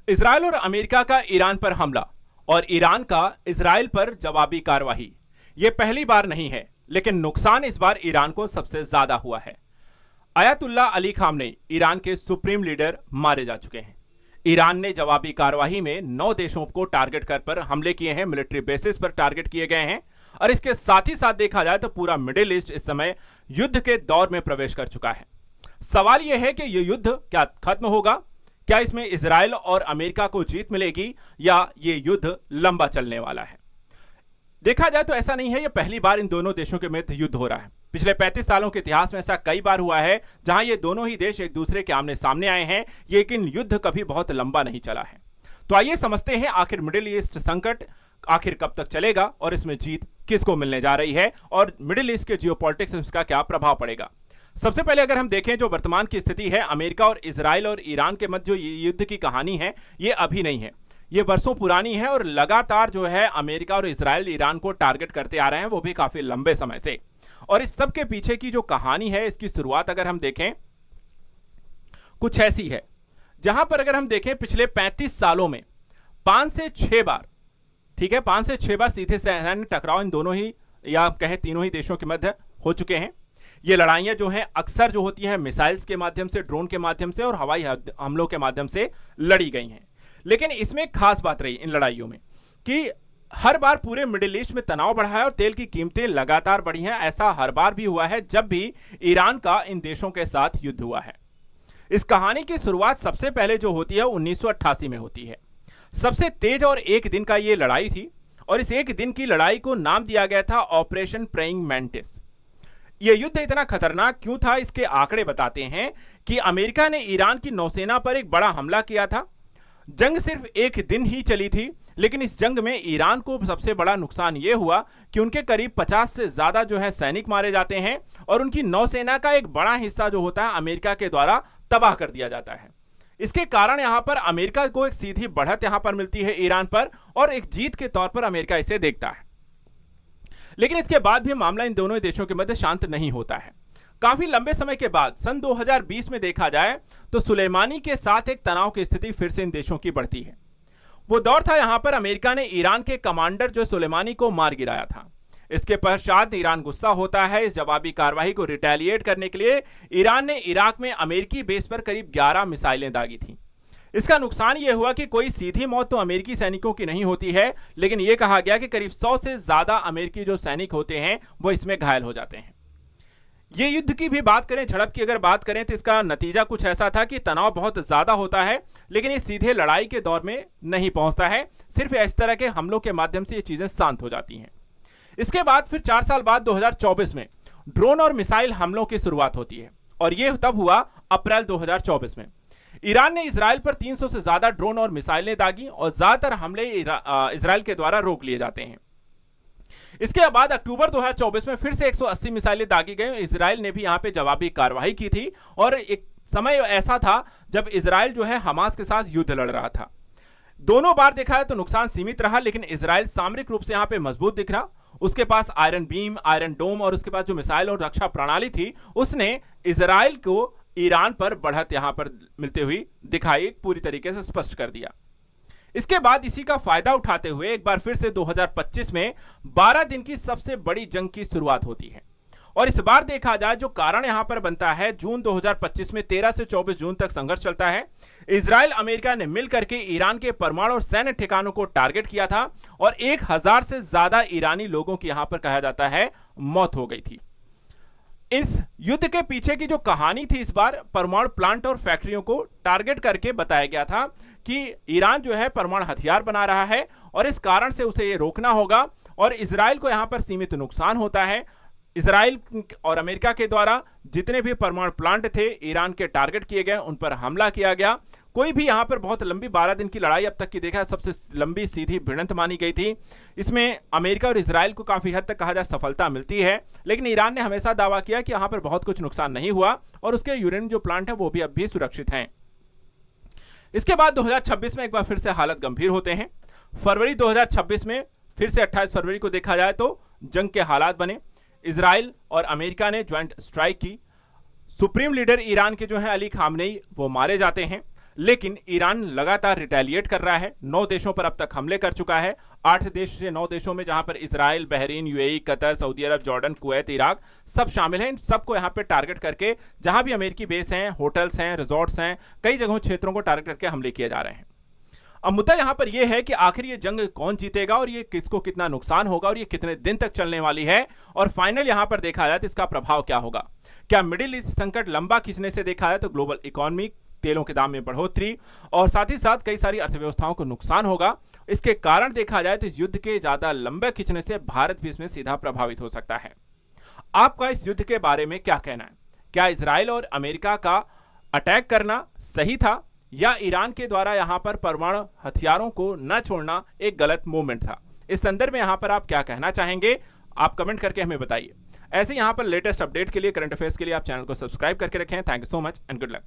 Israel और America का Iran पर हमला और ईरान का इजरायल पर जवाबी कार्रवाई, यह पहली बार नहीं है, लेकिन नुकसान इस बार ईरान को सबसे ज्यादा हुआ है। अयातुल्ला अली खामनेई ईरान के सुप्रीम लीडर मारे जा चुके हैं। ईरान ने जवाबी कार्रवाई में 9 देशों को टारगेट कर पर हमले किए हैं, मिलिट्री बेसिस पर टारगेट किए गए हैं। और इसके साथ ही साथ देखा जाए तो पूरा मिडिल ईस्ट इस समय युद्ध के दौर में प्रवेश कर चुका है। सवाल यह है कि यह युद्ध क्या खत्म होगा? क्या इसमें इजरायल और अमेरिका को जीत मिलेगी या यह युद्ध लंबा चलने वाला है? देखा जाए तो ऐसा नहीं है यह पहली बार इन दोनों देशों के मध्य युद्ध हो रहा है। पिछले 35 सालों के इतिहास में ऐसा कई बार हुआ है जहां ये दोनों ही देश एक दूसरे के आमने सामने आए हैं, लेकिन युद्ध कभी बहुत लंबा नहीं चला है। तो आइए समझते हैं आखिर मिडिल ईस्ट संकट आखिर कब तक चलेगा और इसमें जीत किसको मिलने जा रही है और मिडिल ईस्ट के जियोपॉलिटिक्स में इसका क्या प्रभाव पड़ेगा। सबसे पहले अगर हम देखें जो वर्तमान की स्थिति है, अमेरिका और इजराइल और ईरान के मध्य जो युद्ध की कहानी है ये अभी नहीं है, ये वर्षों पुरानी है और लगातार जो है अमेरिका और इजराइल ईरान को टारगेट करते आ रहे हैं, वो भी काफी लंबे समय से। और इस सब के पीछे की जो कहानी है इसकी शुरुआत अगर हम देखें कुछ ऐसी है, जहां पर अगर हम देखें पिछले 35 सालों में 5 से 6 बार, ठीक है, 5 से 6 बार सीधे सैन्य टकराव इन दोनों ही या कहें तीनों ही देशों के मध्य हो चुके हैं। ये लड़ाइयां जो हैं अक्सर जो होती हैं मिसाइल्स के माध्यम से, ड्रोन के माध्यम से और हवाई हमलों के माध्यम से लड़ी गई हैं। लेकिन इसमें एक खास बात रही इन लड़ाइयों में कि हर बार पूरे मिडिल ईस्ट में तनाव बढ़ा है और तेल की कीमतें लगातार बढ़ी हैं। ऐसा हर बार भी हुआ है जब भी ईरान का इन देशों के साथ युद्ध हुआ है। इस कहानी की शुरुआत सबसे पहले जो होती है 1988 में होती है। सबसे तेज और एक दिन का ये लड़ाई थी और इस एक दिन की लड़ाई को नाम दिया गया था ऑपरेशन प्रेइंग मैंटिस। यह युद्ध इतना खतरनाक क्यों था इसके आंकड़े बताते हैं कि अमेरिका ने ईरान की नौसेना पर एक बड़ा हमला किया था। जंग सिर्फ एक दिन ही चली थी, लेकिन इस जंग में ईरान को सबसे बड़ा नुकसान यह हुआ कि उनके करीब 50 से ज्यादा जो है सैनिक मारे जाते हैं और उनकी नौसेना का एक बड़ा हिस्सा जो होता है अमेरिका के द्वारा तबाह कर दिया जाता है। इसके कारण यहां पर अमेरिका को एक सीधी बढ़त यहां पर मिलती है ईरान पर और एक जीत के तौर पर अमेरिका इसे देखता है। लेकिन इसके बाद भी मामला इन दोनों देशों के मध्य शांत नहीं होता है। काफी लंबे समय के बाद सन 2020 में देखा जाए तो सुलेमानी के साथ एक तनाव की स्थिति फिर से इन देशों की बढ़ती है। वो दौर था यहां पर अमेरिका ने ईरान के कमांडर जो सुलेमानी को मार गिराया था। इसके पश्चात ईरान गुस्सा होता है। इस जवाबी कार्रवाई को रिटेलिएट करने के लिए ईरान ने इराक में अमेरिकी बेस पर करीब 11 मिसाइलें दागी थी। इसका नुकसान यह हुआ कि कोई सीधी मौत तो अमेरिकी सैनिकों की नहीं होती है, लेकिन यह कहा गया कि करीब 100 से ज्यादा अमेरिकी जो सैनिक होते हैं वो इसमें घायल हो जाते हैं। ये युद्ध की भी बात करें, झड़प की अगर बात करें तो इसका नतीजा कुछ ऐसा था कि तनाव बहुत ज्यादा होता है, लेकिन ये सीधे लड़ाई के दौर में नहीं पहुंचता है। सिर्फ इस तरह के हमलों के माध्यम से ये चीजें शांत हो जाती हैं। इसके बाद फिर 4 साल बाद 2024 में ड्रोन और मिसाइल हमलों की शुरुआत होती है और यह तब हुआ अप्रैल 2024 में। ईरान ने इजराइल पर 300 से ज्यादा ड्रोन और मिसाइलें दागी और ज्यादातर हमले इजराइल के द्वारा रोक लिए जाते हैं। इसके बाद अक्टूबर 2024 में फिर से 180 मिसाइलें दागी गई। इजराइल ने भी यहां पे जवाबी कार्रवाई की थी और एक समय ऐसा था जब इजराइल जो है हमास के साथ युद्ध लड़ रहा था। दोनों बार देखा है तो नुकसान सीमित रहा, लेकिन इजराइल सामरिक रूप से यहां पे मजबूत दिख रहा। उसके पास आयरन बीम, आयरन डोम और उसके पास जो मिसाइल और रक्षा प्रणाली थी उसने इजराइल को ईरान पर बढ़त यहां पर मिलते हुई दिखाई, पूरी तरीके से स्पष्ट कर दिया। इसके बाद इसी का फायदा उठाते हुए एक बार फिर से 2025 में 12 दिन की सबसे बड़ी जंग की शुरुआत होती है। और इस बार देखा जाए जो कारण यहां पर बनता है, जून 2025 में 13 से 24 जून तक संघर्ष चलता है। इजराइल अमेरिका ने मिलकर के ईरान के परमाणु और सैन्य ठिकानों को टारगेट किया था और 1000 से ज्यादा ईरानी लोगों की यहां पर कहा जाता है मौत हो गई थी। इस युद्ध के पीछे की जो कहानी थी, इस बार परमाणु प्लांट और फैक्ट्रियों को टारगेट करके बताया गया था कि ईरान जो है परमाणु हथियार बना रहा है और इस कारण से उसे ये रोकना होगा और इजराइल को यहां पर सीमित नुकसान होता है। इजराइल और अमेरिका के द्वारा जितने भी परमाणु प्लांट थे ईरान के टारगेट किए गए, उन पर हमला किया गया। कोई भी यहां पर बहुत लंबी 12 दिन की लड़ाई अब तक की देखा सबसे लंबी सीधी भिड़ंत मानी गई थी। इसमें अमेरिका और इजराइल को काफी हद तक कहा जाए सफलता मिलती है, लेकिन ईरान ने हमेशा दावा किया कि यहां पर बहुत कुछ नुकसान नहीं हुआ और उसके यूरेनियम जो प्लांट है वो भी अब भी सुरक्षित हैं। इसके बाद 2026 में एक बार फिर से हालत गंभीर होते हैं। फरवरी 2026 में फिर से 28 फरवरी को देखा जाए तो जंग के हालात बने। इजराइल और अमेरिका ने ज्वाइंट स्ट्राइक की। सुप्रीम लीडर ईरान के जो है अली खामनेई वो मारे जाते हैं। लेकिन ईरान लगातार रिटेलिएट कर रहा है। 9 देशों पर अब तक हमले कर चुका है। 8 देश से 9 देशों में, जहां पर Israel, Bahrain, UAE, Qatar, Saudi Arabia, Jordan, Kuwait, Iraq सब शामिल हैं। इन सबको यहां पे टारगेट करके, जहां भी अमेरिकी बेस हैं, होटल्स हैं, रिजॉर्ट्स हैं, कई जगहों क्षेत्रों को टारगेट करके हमले किए जा रहे हैं। अब मुद्दा यहां पर यह है कि आखिर ये जंग कौन जीतेगा और ये किसको कितना नुकसान होगा और ये कितने दिन तक चलने वाली है, और फाइनल यहां पर देखा जाए तो इसका प्रभाव क्या होगा। क्या मिडिल ईस्ट संकट लंबा खींचने से देखा जाए तो ग्लोबल इकोनॉमी, तेलों के दाम में बढ़ोतरी और साथ ही साथ कई सारी अर्थव्यवस्थाओं को नुकसान होगा। इसके कारण देखा जाए तो इस युद्ध के ज्यादा लंबे खींचने से भारत भी इसमें सीधा प्रभावित हो सकता है। आपका इस युद्ध के बारे में क्या कहना है? क्या इजराइल और अमेरिका का अटैक करना सही था, या ईरान के द्वारा यहां पर परमाणु हथियारों को न छोड़ना एक गलत मूवमेंट था? इस संदर्भ में यहां पर आप क्या कहना चाहेंगे? आप कमेंट करके हमें बताइए। ऐसे यहां पर लेटेस्ट अपडेट के लिए, करंट अफेयर्स के लिए आप चैनल को सब्सक्राइब करके रखें। Thank you so much and good luck.